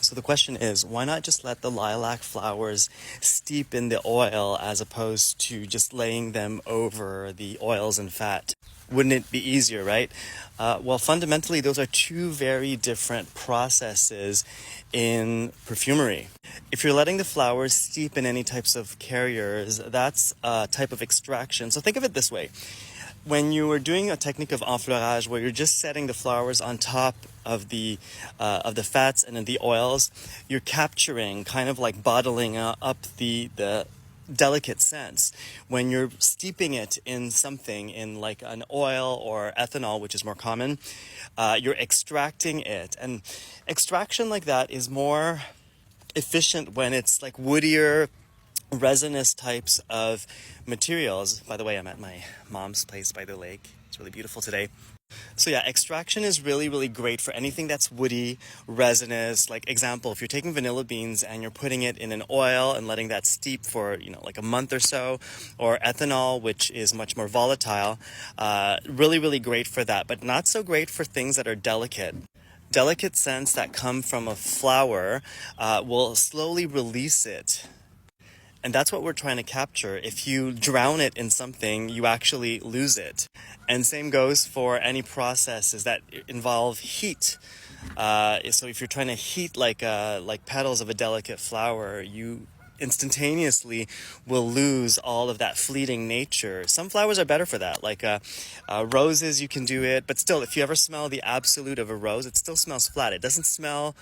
So the question is, why not just let the lilac flowers steep in the oil as opposed to just laying them over the oils and fat? Wouldn't it be easier, right? Well, fundamentally, those are two very different processes in perfumery. If you're letting the flowers steep in any types of carriers, that's a type of extraction. So think of it this way. When you are doing a technique of enfleurage where you're just setting the flowers on top of the fats and then the oils, you're capturing, kind of like bottling up the delicate scents. When you're steeping it in something, in like an oil or ethanol, which is more common, you're extracting it. And extraction like that is more efficient when it's like woodier, resinous types of materials. By the way, I'm at my mom's place by the lake. It's really beautiful today. So yeah, extraction is really, really great for anything that's woody, resinous. Like example, if you're taking vanilla beans and you're putting it in an oil and letting that steep for, like a month or so, or ethanol, which is much more volatile, really, really great for that, but not so great for things that are delicate. Delicate scents that come from a flower will slowly release it. And that's what we're trying to capture. If you drown it in something, you actually lose it. And same goes for any processes that involve heat. So if you're trying to heat like petals of a delicate flower, you instantaneously will lose all of that fleeting nature. Some flowers are better for that, like roses, you can do it. But still, if you ever smell the absolute of a rose, it still smells flat. It doesn't smell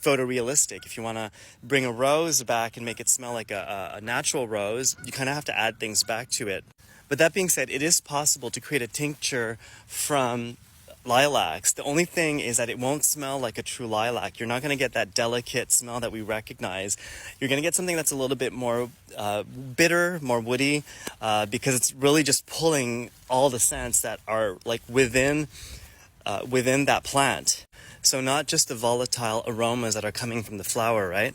photorealistic. If you want to bring a rose back and make it smell like a natural rose, you kind of have to add things back to it. But that being said, it is possible to create a tincture from lilacs. The only thing is that it won't smell like a true lilac. You're not going to get that delicate smell that we recognize. You're going to get something that's a little bit more bitter, more woody, because it's really just pulling all the scents that are like within that plant. So not just the volatile aromas that are coming from the flower, right?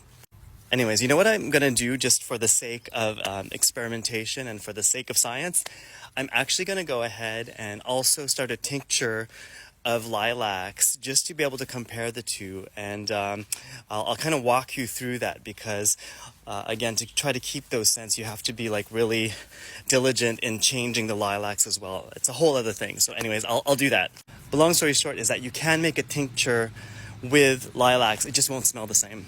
Anyways, you know what I'm going to do just for the sake of experimentation and for the sake of science? I'm actually going to go ahead and also start a tincture of lilacs just to be able to compare the two. And I'll kind of walk you through that because, again, to try to keep those scents, you have to be like really diligent in changing the lilacs as well. It's a whole other thing. So anyways, I'll do that. But long story short is that you can make a tincture with lilacs. It just won't smell the same.